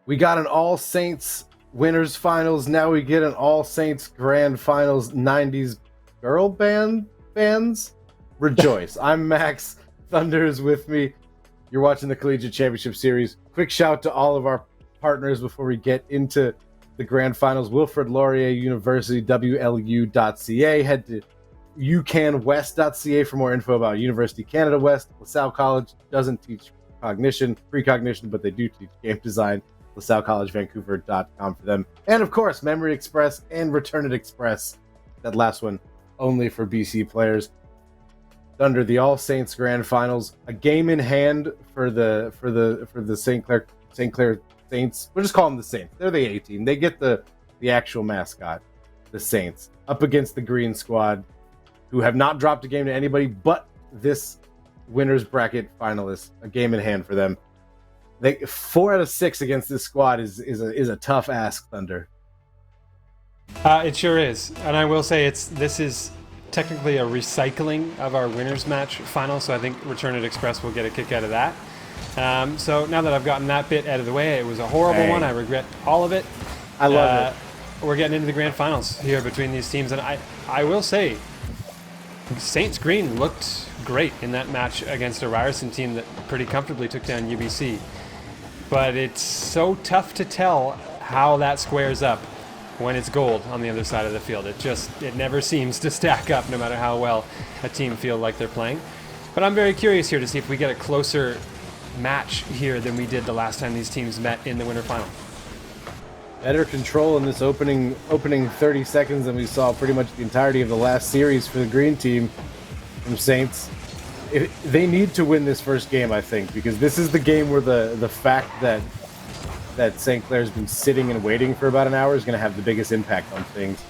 We got an All Saints Winners Finals. Now we get an All Saints Grand Finals 90s girl bands. Rejoice. I'm Max. Thunder is with me. You're watching the Collegiate Championship Series. Quick shout to all of our partners before we get into the Grand Finals. Wilfrid Laurier University, WLU.ca. Head to ucanwest.ca for more info about University Canada West. LaSalle College doesn't teach precognition, but they do teach game design. LaSalleCollegeVancouver.com for them. And of course, Memory Express and Return It Express. That last one only for BC players. Under the All Saints Grand Finals, a game in hand for the St. Clair Saints. We'll just call them the Saints. They're the A team. They get the actual mascot, the Saints, up against the Green Squad, who have not dropped a game to anybody but this winners bracket finalist. A game in hand for them. 4 out of 6 against this squad is a tough ask, Thunder. It sure is, and I will say this is technically a recycling of our winners match final, so I think Return It Express will get a kick out of that. So now that I've gotten that bit out of the way, it was a horrible one. I regret all of it. I love it. We're getting into the grand finals here between these teams, and I will say, Saints Green looked great in that match against a Ryerson team that pretty comfortably took down UBC. But it's so tough to tell how that squares up when it's gold on the other side of the field. It never seems to stack up, no matter how well a team feel like they're playing. But I'm very curious here to see if we get a closer match here than we did the last time these teams met in the winter final. Better control in this opening 30 seconds than we saw pretty much the entirety of the last series for the green team from Saints. They need to win this first game, I think, because this is the game where the fact that St. Clair's been sitting and waiting for about an hour is going to have the biggest impact on things.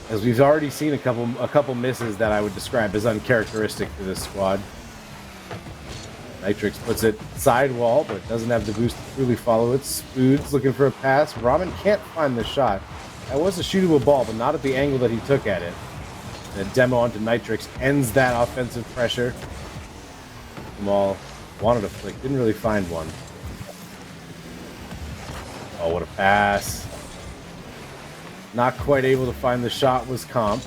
As we've already seen a couple misses that I would describe as uncharacteristic for this squad. Nitrix puts it sidewall, but doesn't have the boost to truly follow it. Spoods looking for a pass. Ramen can't find the shot. That was a shootable ball, but not at the angle that he took at it. The demo onto Nitrix ends that offensive pressure. Jamal wanted a flick, didn't really find one. Oh, what a pass. Not quite able to find the shot was Comp.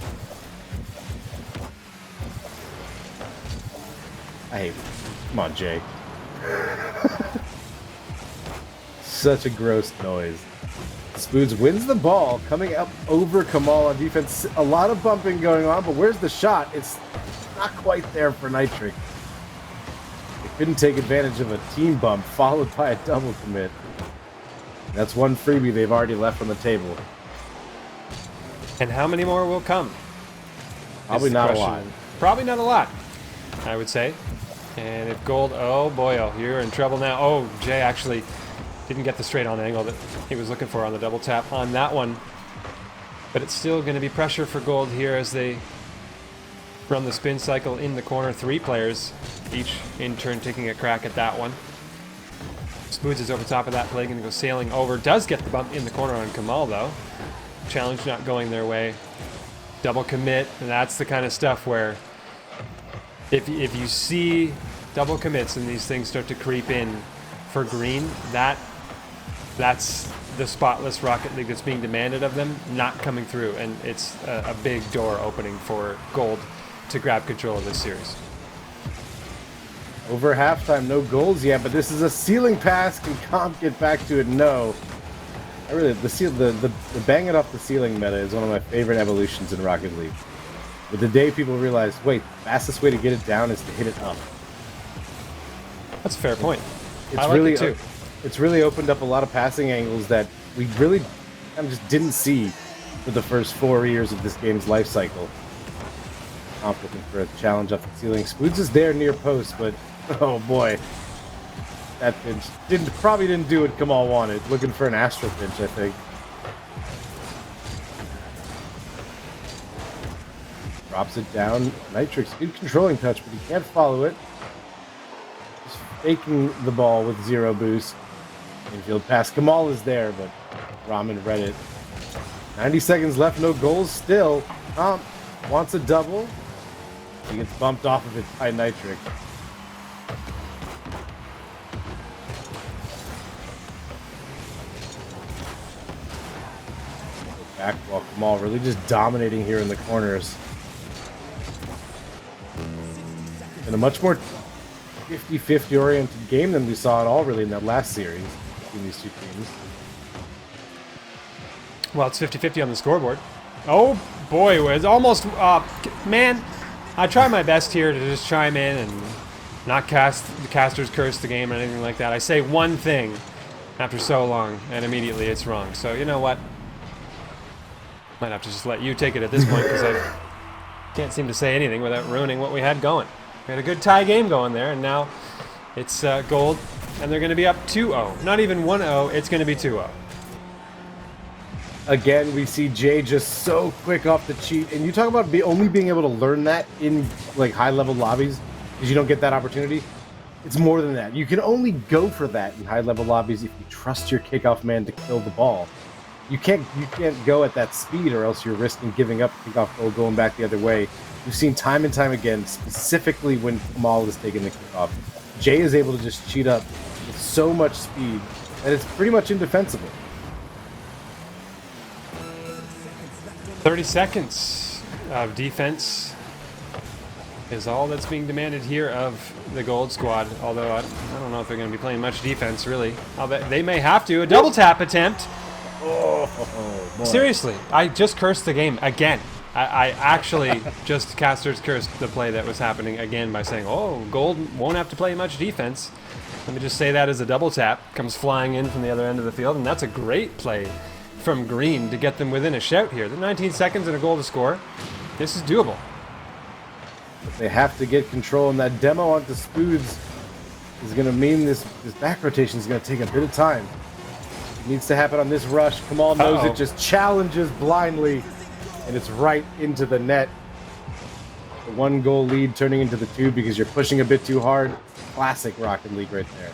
I hate it. Come on, Jay. Such a gross noise. Spoods wins the ball, coming up over Kamal on defense. A lot of bumping going on, but where's the shot? It's not quite there for Nitric. They couldn't take advantage of a team bump, followed by a double commit. That's one freebie they've already left on the table. And how many more will come? Probably not a lot. Probably not a lot, I would say. And if gold, oh boy, you're in trouble now. Oh, Jay actually didn't get the straight on angle that he was looking for on the double tap on that one. But it's still going to be pressure for gold here as they run the spin cycle in the corner. 3 players, each in turn taking a crack at that one. Spoods is over top of that play, going to go sailing over. Does get the bump in the corner on Kamal, though. Challenge not going their way. Double commit, and that's the kind of stuff where if you see double commits and these things start to creep in for green, that's the spotless Rocket League that's being demanded of them, not coming through, and it's a big door opening for gold to grab control of this series. Over halftime, no goals yet, but this is a ceiling pass. Can Comp get back to it? No. The bang it off the ceiling meta is one of my favorite evolutions in Rocket League. But the day people realize, wait, the fastest way to get it down is to hit it up. That's a fair point. It's I like really it too. It's really opened up a lot of passing angles that we really kind of just didn't see for the first 4 years of this game's life cycle. Comp looking for a challenge off the ceiling. Spoods is there near post, but oh boy. That pinch probably didn't do what Kamal wanted. Looking for an astral pinch, I think. Drops it down. Nitrix, good controlling touch, but he can't follow it. Just faking the ball with 0 boost. Infield pass. Kamal is there, but Ramen read it. 90 seconds left, no goals still. Comp wants a double. He gets bumped off of it by Nitrix. back while Kamal really just dominating here in the corners. In a much more 50-50 oriented game than we saw at all really in that last series between these two teams. Well, it's 50-50 on the scoreboard. Oh boy, it's almost man, I try my best here to just chime in and not cast the caster's curse the game or anything like that. I say one thing after so long and immediately it's wrong. So you know what? Might have to just let you take it at this point because I can't seem to say anything without ruining what we had going. We had a good tie game going there, and now it's gold, and they're going to be up 2-0. Not even 1-0, it's going to be 2-0. Again, we see Jay just so quick off the cheat, and you talk about only being able to learn that in like high-level lobbies because you don't get that opportunity. It's more than that. You can only go for that in high-level lobbies if you trust your kickoff man to kill the ball. You can't go at that speed, or else you're risking giving up kickoff goal going back the other way. We've seen time and time again, specifically when Kamal is taking the kickoff, Jay is able to just cheat up with so much speed that it's pretty much indefensible. 30 seconds of defense is all that's being demanded here of the gold squad, although I don't know if they're going to be playing much defense, really. They may have to. A double tap attempt. Oh, boy. Seriously, I just cursed the game again. I actually just caster's cursed the play that was happening again by saying, oh, gold won't have to play much defense. Let me just say that as a double tap comes flying in from the other end of the field, and that's a great play from Green to get them within a shout here. The 19 seconds and a goal to score. This is doable. But they have to get control, and that demo onto Spoods is going to mean this back rotation is going to take a bit of time. It needs to happen on this rush. Kamal knows it, just challenges blindly, and it's right into the net. The 1-goal lead turning into the 2 because you're pushing a bit too hard. Classic Rocket League right there.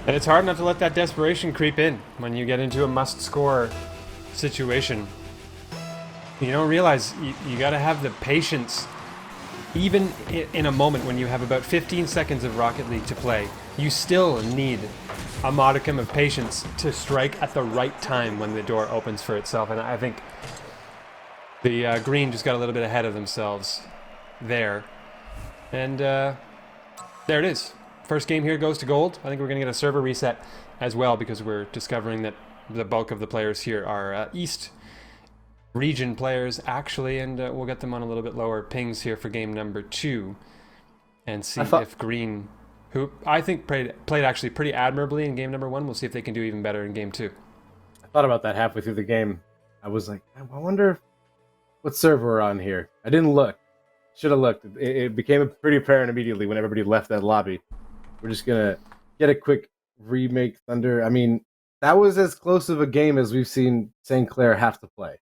And it's hard not to let that desperation creep in when you get into a must-score situation. You don't realize you got to have the patience. Even in a moment when you have about 15 seconds of Rocket League to play, you still need a modicum of patience to strike at the right time when the door opens for itself. And I think the Green just got a little bit ahead of themselves there. And there it is. First game here goes to gold. I think we're going to get a server reset as well because we're discovering that the bulk of the players here are East region players, actually, and we'll get them on a little bit lower pings here for game number 2 and see if Green, who I think played actually pretty admirably in game number 1, we'll see if they can do even better in game 2. I thought about that halfway through the game. I was like, I wonder what server we're on here. I didn't look. Should have looked. It became pretty apparent immediately when everybody left that lobby. We're just going to get a quick remake Thunder. I mean, that was as close of a game as we've seen St. Clair have to play.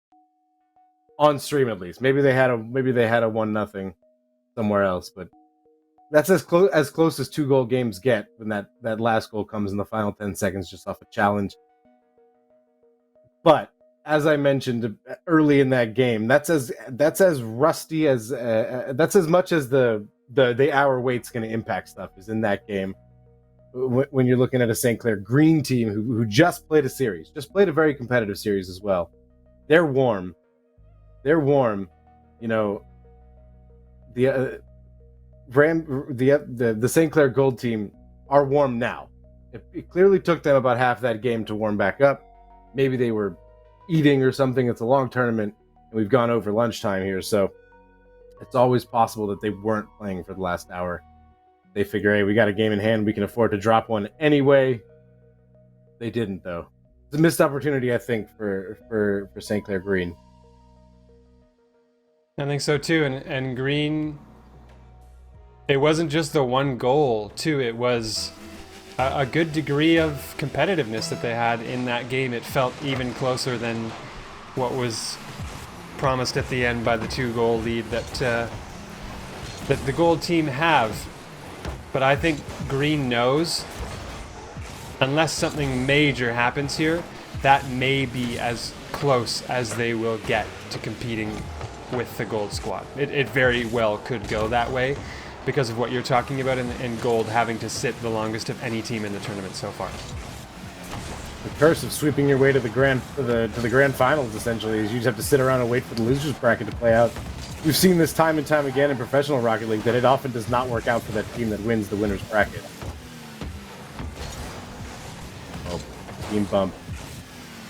On stream, at least. Maybe they had a 1-0 somewhere else, but that's as close as 2-goal games get when that last goal comes in the final 10 seconds just off a challenge. But as I mentioned early in that game, that's as rusty as that's as much as the hour wait's going to impact stuff is in that game. When you're looking at a St. Clair Green team who just played a series, just played a very competitive series as well. They're warm. You know, the St. Clair Gold team are warm now. It clearly took them about half that game to warm back up. Maybe they were eating or something. It's a long tournament, and we've gone over lunchtime here, so it's always possible that they weren't playing for the last hour. They figure, hey, we got a game in hand. We can afford to drop one anyway. They didn't, though. It's a missed opportunity, I think, for St. Clair Green. I think so too, and Green, it wasn't just the 1 goal too, it was a good degree of competitiveness that they had in that game. It felt even closer than what was promised at the end by the 2-goal lead that the gold team have. But I think Green knows, unless something major happens here, that may be as close as they will get to competing with the gold squad. It very well could go that way because of what you're talking about in gold having to sit the longest of any team in the tournament so far. The curse of sweeping your way to the grand finals, essentially, is you just have to sit around and wait for the losers bracket to play out. We've seen this time and time again in professional Rocket League that it often does not work out for that team that wins the winner's bracket. Oh, team bump.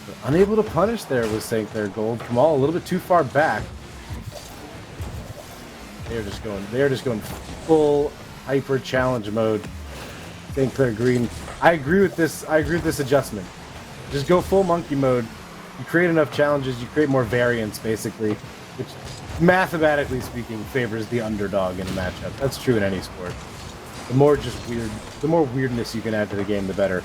But unable to punish there with St. Clair Gold. Kamal a little bit too far back. They are just going full hyper challenge mode. St. Clair Green. I agree with this adjustment. Just go full monkey mode. You create enough challenges, you create more variance, basically, which, mathematically speaking, favors the underdog in a matchup. That's true in any sport. The more weirdness you can add to the game, the better.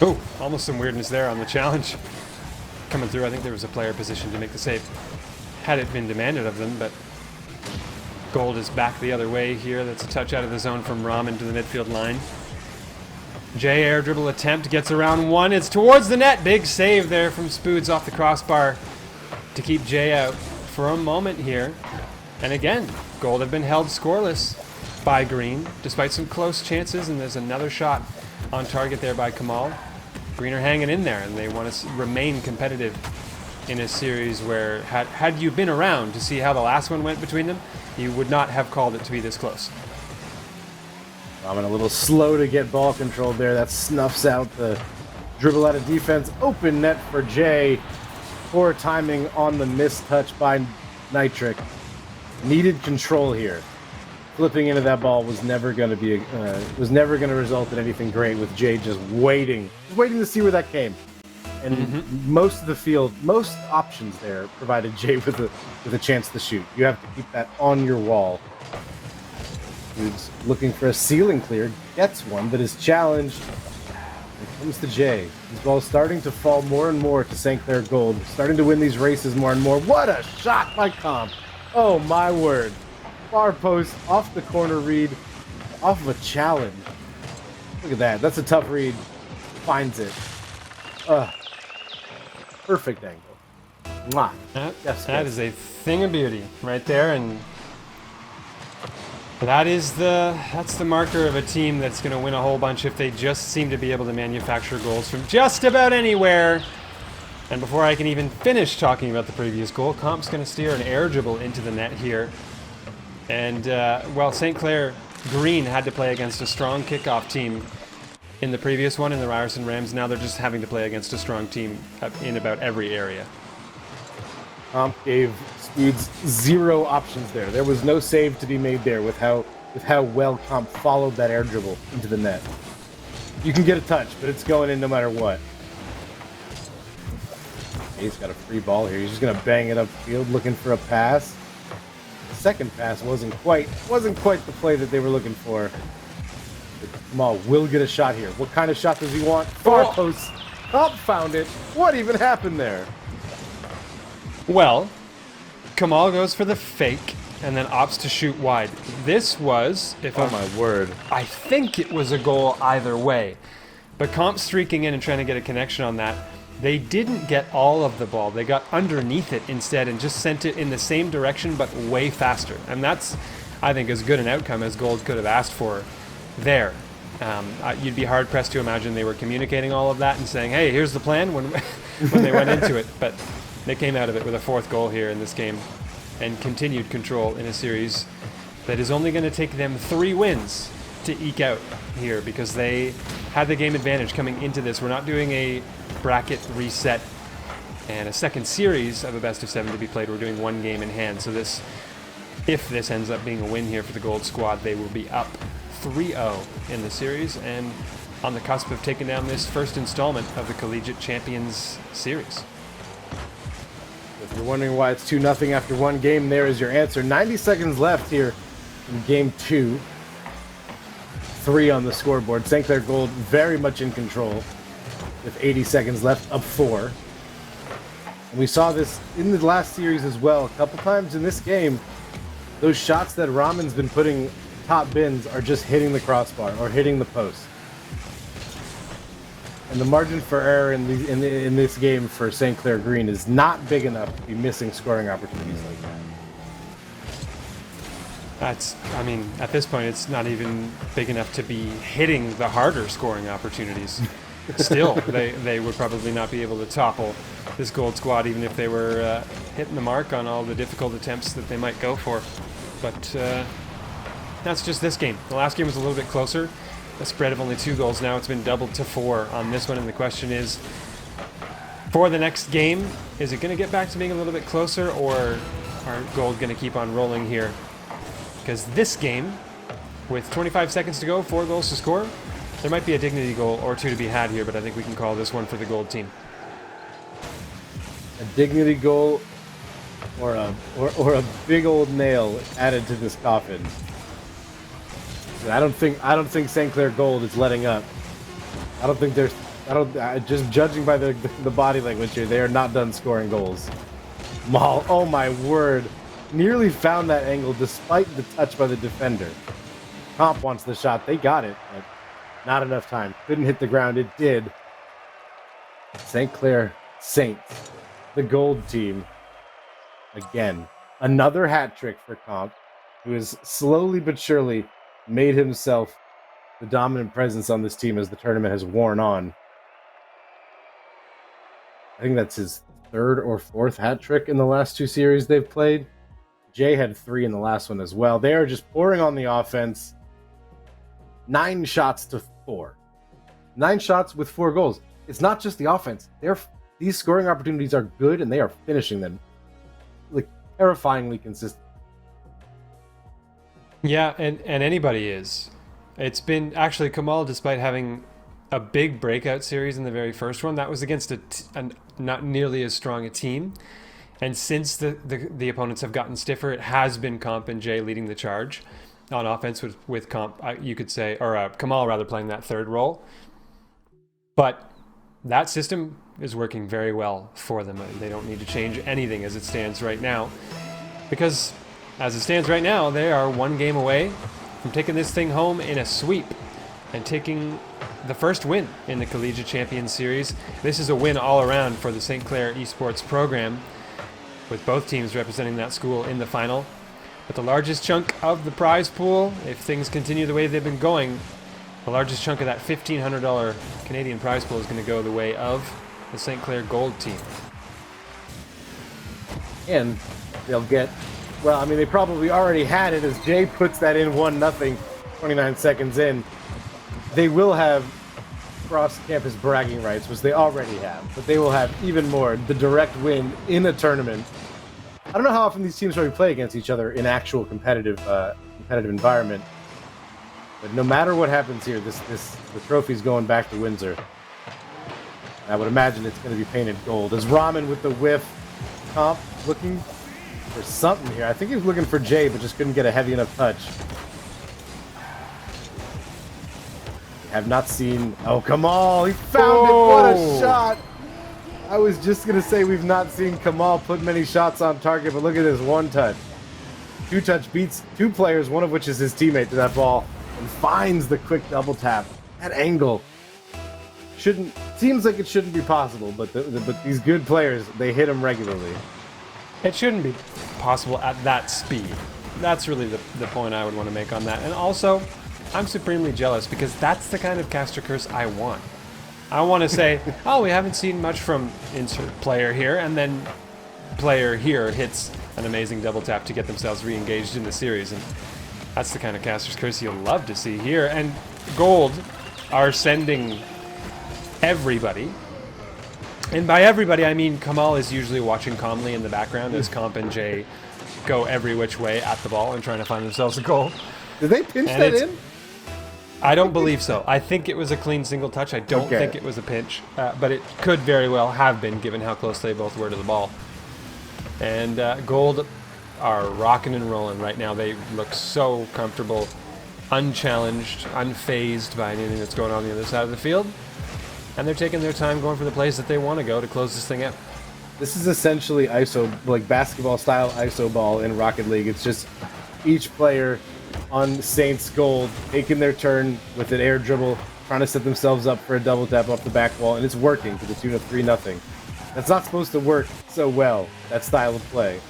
Oh, almost some weirdness there on the challenge. Coming through, I think there was a player positioned to make the save. Had it been demanded of them, but Gold is back the other way here. That's a touch out of the zone from Ramen to the midfield line. J air dribble attempt, gets around one. It's towards the net. Big save there from Spoods off the crossbar to keep J out for a moment here. And again, Gold have been held scoreless by Green, despite some close chances, and there's another shot on target there by Kamal. Green are hanging in there, and they want to remain competitive in a series where, had you been around to see how the last one went between them, you would not have called it to be this close. I'm a little slow to get ball control there. That snuffs out the dribble out of defense. Open net for Jay. Poor timing on the missed touch by Nitric. Needed control here. Flipping into that ball was never going to result in anything great, with Jay just waiting to see where that came. And most of the field, most options there provided Jay with a chance to shoot. You have to keep that on your wall. Who's looking for a ceiling clear, gets one, but is challenged. Here comes to Jay. His ball's starting to fall more and more to St. Clair Gold, starting to win these races more and more. What a shot by Comp! Oh my word. Far post, off the corner read, off of a challenge. Look at that, that's a tough read. Finds it. Perfect angle. Mwah. That is a thing of beauty right there, and that's the marker of a team that's going to win a whole bunch if they just seem to be able to manufacture goals from just about anywhere. And before I can even finish talking about the previous goal, Comp's going to steer an air dribble into the net here. And, well, St. Clair Green had to play against a strong kickoff team in the previous one in the Ryerson Rams. Now they're just having to play against a strong team in about every area. Comp gave Spoods zero options there. There was no save to be made there with how well Comp followed that air dribble into the net. You can get a touch, but it's going in no matter what. He's got a free ball here. He's just gonna bang it upfield, looking for a pass. The second pass wasn't quite the play that they were looking for. But Kamal will get a shot here. What kind of shot does he want? Far post. Comp found it. What even happened there? Well, Kamal goes for the fake and then opts to shoot wide. This was, my word, I think it was a goal either way. But Comp streaking in and trying to get a connection on that. They didn't get all of the ball. They got underneath it instead and just sent it in the same direction but way faster. And that's, I think, as good an outcome as Gold could have asked for there. You'd be hard-pressed to imagine they were communicating all of that and saying, hey, here's the plan when they went into it. But they came out of it with a fourth goal here in this game and continued control in a series that is only going to take them 3 wins to eke out here because they had the game advantage coming into this. We're not doing a bracket reset and a second series of a best of 7 to be played. We're doing 1 game in hand. So if this ends up being a win here for the Gold squad, they will be up 3-0 in the series and on the cusp of taking down this first installment of the Collegiate Champions Series. If you're wondering why it's 2-0 after 1 game, there is your answer. 90 seconds left here in game 2. 3 on the scoreboard. St. Clair Gold very much in control with 80 seconds left, up 4. And we saw this in the last series as well. A couple times in this game, those shots that Ramen's been putting top bins are just hitting the crossbar or hitting the post. And the margin for error in this game for St. Clair Green is not big enough to be missing scoring opportunities like that. At this point, it's not even big enough to be hitting the harder scoring opportunities. still, they would probably not be able to topple this gold squad, even if they were hitting the mark on all the difficult attempts that they might go for. But that's just this game. The last game was a little bit closer. A spread of only 2 goals. Now it's been doubled to 4 on this one, and the question is, for the next game, is it going to get back to being a little bit closer, or are Gold going to keep on rolling here? Because this game, with 25 seconds to go, 4 goals to score, there might be a dignity goal or 2 to be had here, but I think we can call this one for the Gold team. A dignity goal or a big old nail added to this coffin. I don't think St. Clair Gold is letting up. Just judging by the body language here, they are not done scoring goals. Maul, oh my word, nearly found that angle despite the touch by the defender. Comp wants the shot, they got it, but not enough time. Couldn't hit the ground, it did. St. Clair Saints, the Gold team. Again, another hat trick for Comp, who has slowly but surely made himself the dominant presence on this team as the tournament has worn on. I think that's his 3rd or 4th hat trick in the last 2 series they've played. Jay had 3 in the last one as well. They are just pouring on the offense. 9 shots to 4. 9 shots with 4 goals. It's not just the offense. These scoring opportunities are good, and they are finishing them like terrifyingly consistent. Yeah, and anybody is. It's been actually Kamal, despite having a big breakout series in the very first one, that was against a not nearly as strong a team. And since the opponents have gotten stiffer, it has been Comp and Jay leading the charge on offense with Comp, you could say, or Kamal rather, playing that 3rd role. But that system is working very well for them. They don't need to change anything as it stands right now, because as it stands right now, they are 1 game away from taking this thing home in a sweep and taking the first win in the Collegiate Champions Series. This is a win all around for the St. Clair Esports program, with both teams representing that school in the final. But the largest chunk of the prize pool, if things continue the way they've been going, the largest chunk of that $1,500 Canadian prize pool is going to go the way of the St. Clair Gold team. And they'll get, well, I mean, they probably already had it as Jay puts that in 1-0, 29 seconds in. They will have cross-campus bragging rights, which they already have, but they will have even more, the direct win in a tournament. I don't know how often these teams already play against each other in actual competitive environment, but no matter what happens here, the trophy's going back to Windsor. I would imagine it's going to be painted gold. As Ramen with the whiff, Comp looking for something here. I think he was looking for Jay, but just couldn't get a heavy enough touch. Have not seen... Oh, Kamal! He found it! What a shot! I was just going to say we've not seen Kamal put many shots on target, but look at this one touch. 2 touch beats 2 players, one of which is his teammate to that ball, and finds the quick double tap. That angle seems like it shouldn't be possible, but these good players, they hit him regularly. It shouldn't be possible at that speed. That's really the point I would want to make on that. And also, I'm supremely jealous, because that's the kind of caster curse I want. I want to say, oh, we haven't seen much from insert player here, and then player here hits an amazing double tap to get themselves re-engaged in the series. And that's the kind of caster's curse you'll love to see here. And Gold are sending everybody. And by everybody, I mean Kamal is usually watching calmly in the background as Comp and Jay go every which way at the ball and trying to find themselves a goal. Did they pinch that in? I don't believe so. I think it was a clean single touch. I don't think it was a pinch, but it could very well have been, given how close they both were to the ball. And Gold are rocking and rolling right now. They look so comfortable, unchallenged, unfazed by anything that's going on the other side of the field. And they're taking their time going for the plays that they want to go to close this thing out. This is essentially ISO, like basketball-style ISO ball in Rocket League. It's just each player on Saints Gold taking their turn with an air dribble, trying to set themselves up for a double tap off the back wall, and it's working to the tune of 3-0. That's not supposed to work so well, that style of play.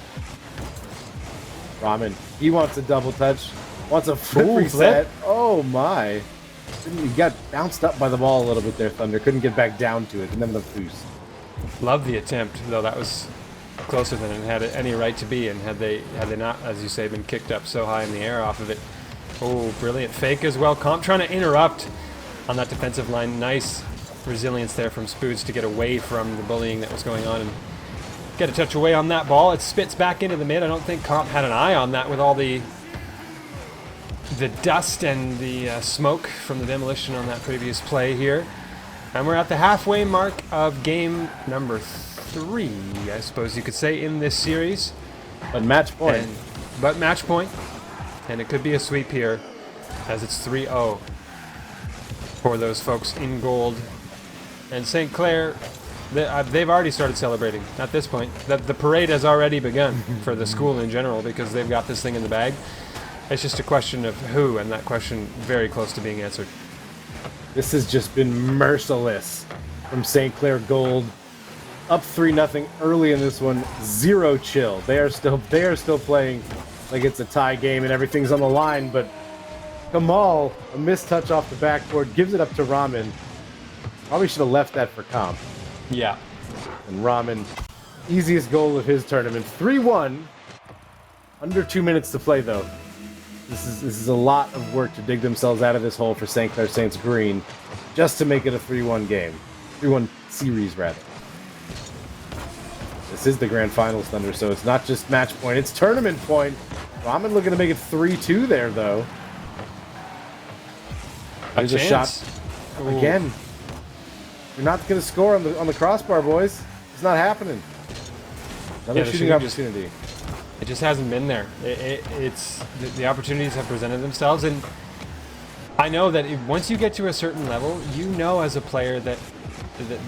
Ramen, he wants a double touch, wants a flip reset. Oh my. You got bounced up by the ball a little bit there, Thunder. Couldn't get back down to it. Didn't have enough boost. Love the attempt, though. That was closer than it had any right to be, and had they not, as you say, been kicked up so high in the air off of it. Oh, brilliant fake as well. Comp trying to interrupt on that defensive line. Nice resilience there from Spoods to get away from the bullying that was going on and get a touch away on that ball. It spits back into the mid. I don't think Comp had an eye on that with all the dust and the smoke from the demolition on that previous play here. And we're at the halfway mark of game number 3, I suppose you could say, in this series. But match point. But match point. And it could be a sweep here, as it's 3-0 for those folks in gold. And St. Clair, they've already started celebrating at this point. The parade has already begun for the school in general, because they've got this thing in the bag. It's just a question of who, and that question very close to being answered. This has just been merciless from St. Clair Gold. Up 3-0 early in this one. Zero chill. They are still playing like it's a tie game and everything's on the line, but Kamal, a missed touch off the backboard, gives it up to Ramen. Probably should have left that for Comp. Yeah. And Ramen, easiest goal of his tournament. 3-1. Under 2 minutes to play, though. This is a lot of work to dig themselves out of this hole for St. Clair Saints Green, just to make it a 3-1 game. 3-1 series, rather. This is the grand finals, Thunder, so it's not just match point, it's tournament point. Ramen looking to make it 3-2 there, though. There's a shot. Ooh. Again. You're not going to score on the crossbar, boys. It's not happening. Another shooting opportunity. It just hasn't been there. It's the opportunities have presented themselves, and I know that once you get to a certain level, you know as a player that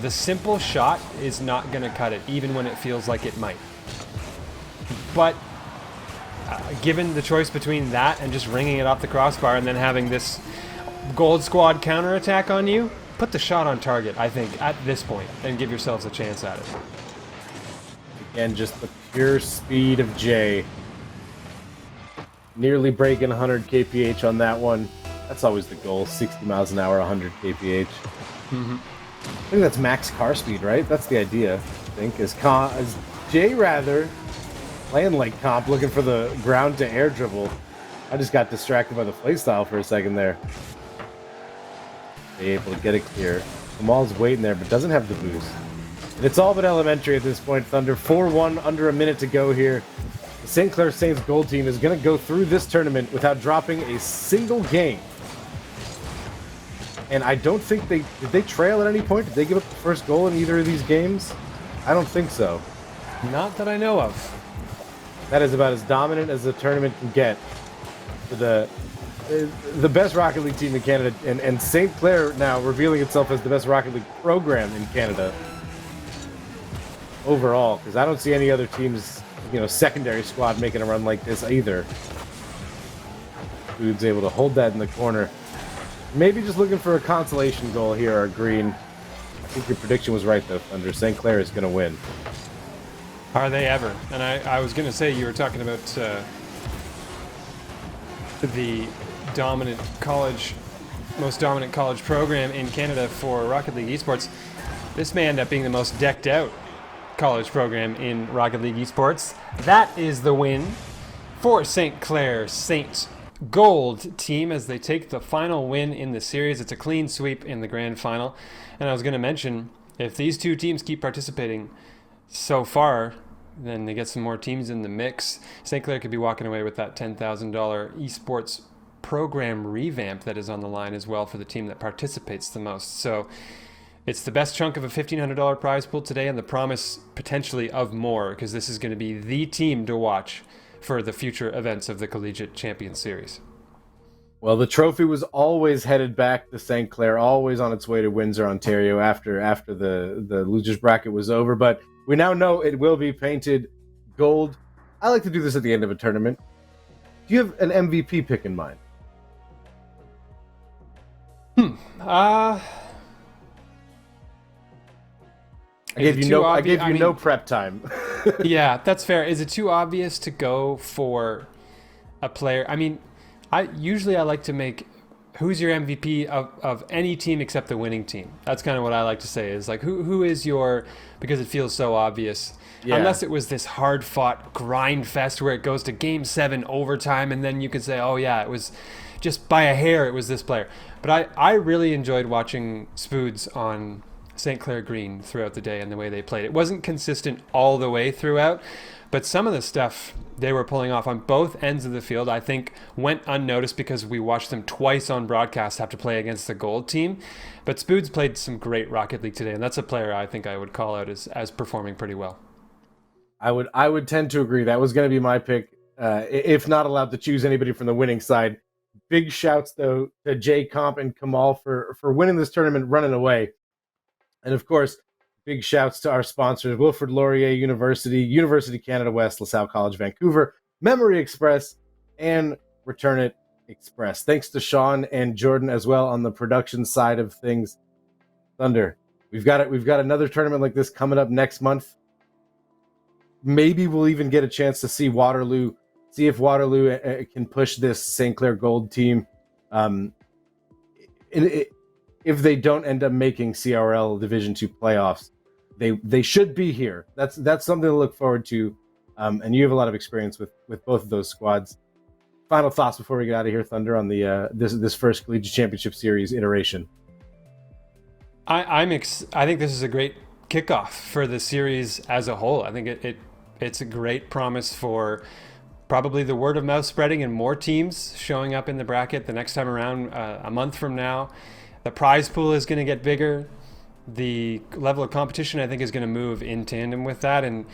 the simple shot is not going to cut it, even when it feels like it might. But given the choice between that and just ringing it off the crossbar and then having this gold squad counterattack on you, put the shot on target, I think, at this point, and give yourselves a chance at it. Again, just the pure speed of Jay. Nearly breaking 100 kph on that one. That's always the goal, 60 miles an hour, 100 kph. Mm-hmm. I think that's max car speed, right? That's the idea, I think, as Jay rather playing like Comp, looking for the ground to air dribble. I just got distracted by the playstyle for a second there. Able to get it clear. Kamal's waiting there, but doesn't have the boost. And it's all but elementary at this point, Thunder. 4-1, under a minute to go here. The St. Clair Saints gold team is going to go through this tournament without dropping a single game. And I don't think did they trail at any point? Did they give up the first goal in either of these games? I don't think so. Not that I know of. That is about as dominant as the tournament can get for the best Rocket League team in Canada, and St. Clair now revealing itself as the best Rocket League program in Canada overall, because I don't see any other teams, secondary squad making a run like this either. Dude's able to hold that in the corner. Maybe just looking for a consolation goal here, our green. I think your prediction was right, though, Thunder. St. Clair is going to win. Are they ever? And I was going to say, you were talking about the most dominant college program in Canada for Rocket League Esports. This may end up being the most decked out college program in Rocket League Esports. That is the win for St. Clair Saints Gold team as they take the final win in the series. It's a clean sweep in the grand final. And I was going to mention, if these two teams keep participating so far, then they get some more teams in the mix. St. Clair could be walking away with that $10,000 esports program revamp that is on the line as well for the team that participates the most. So it's the best chunk of a $1,500 prize pool today, and the promise potentially of more, because this is going to be the team to watch for the future events of the Collegiate Champions Series. Well, the trophy was always headed back to St. Clair, always on its way to Windsor, Ontario after the losers bracket was over, but we now know it will be painted gold. I like to do this at the end of a tournament. Do you have an MVP pick in mind? I gave you no prep time. Yeah, that's fair. Is it too obvious to go for a player? I mean, I like to make who's your MVP of any team except the winning team? That's kind of what I like to say, is like, who is your, because it feels so obvious. Yeah. Unless it was this hard-fought grind fest where it goes to Game 7 overtime, and then you could say, oh yeah, it was just by a hair, it was this player. But I really enjoyed watching Spoods on St. Clair Green throughout the day and the way they played. It wasn't consistent all the way throughout, but some of the stuff they were pulling off on both ends of the field, I think, went unnoticed because we watched them twice on broadcast have to play against the gold team. But Spoods played some great Rocket League today, and that's a player I think I would call out as performing pretty well. I would tend to agree. That was going to be my pick, if not allowed to choose anybody from the winning side. Big shouts, though, to Jay Comp and Kamal for winning this tournament, running away. And, of course, big shouts to our sponsors, Wilfrid Laurier University, University Canada West, LaSalle College, Vancouver, Memory Express, and Return It Express. Thanks to Sean and Jordan as well on the production side of things. Thunder, we've got another tournament like this coming up next month. Maybe we'll even get a chance to see Waterloo, see if Waterloo can push this St. Clair Gold team. If they don't end up making CRL Division II playoffs, they should be here. That's something to look forward to. And you have a lot of experience with both of those squads. Final thoughts before we get out of here, Thunder, on the this first Collegiate Championship Series iteration. I think this is a great kickoff for the series as a whole. I think it's a great promise for probably the word of mouth spreading and more teams showing up in the bracket the next time around, a month from now. The prize pool is going to get bigger. The level of competition, I think, is going to move in tandem with that. And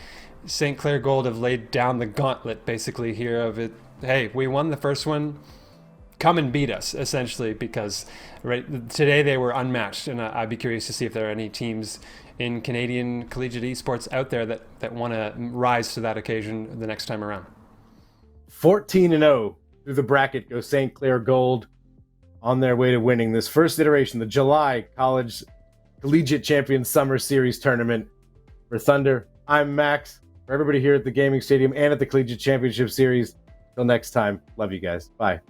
St. Clair Gold have laid down the gauntlet basically here of it. Hey, we won the first one. Come and beat us, essentially, because today they were unmatched. And I'd be curious to see if there are any teams in Canadian collegiate esports out there that want to rise to that occasion the next time around. 14-0 through the bracket goes St. Clair Gold on their way to winning this first iteration, the July Collegiate Champions Summer Series Tournament. For Thunder, I'm Max. For everybody here at the Gaming Stadium and at the Collegiate Championship Series, till next time, love you guys. Bye.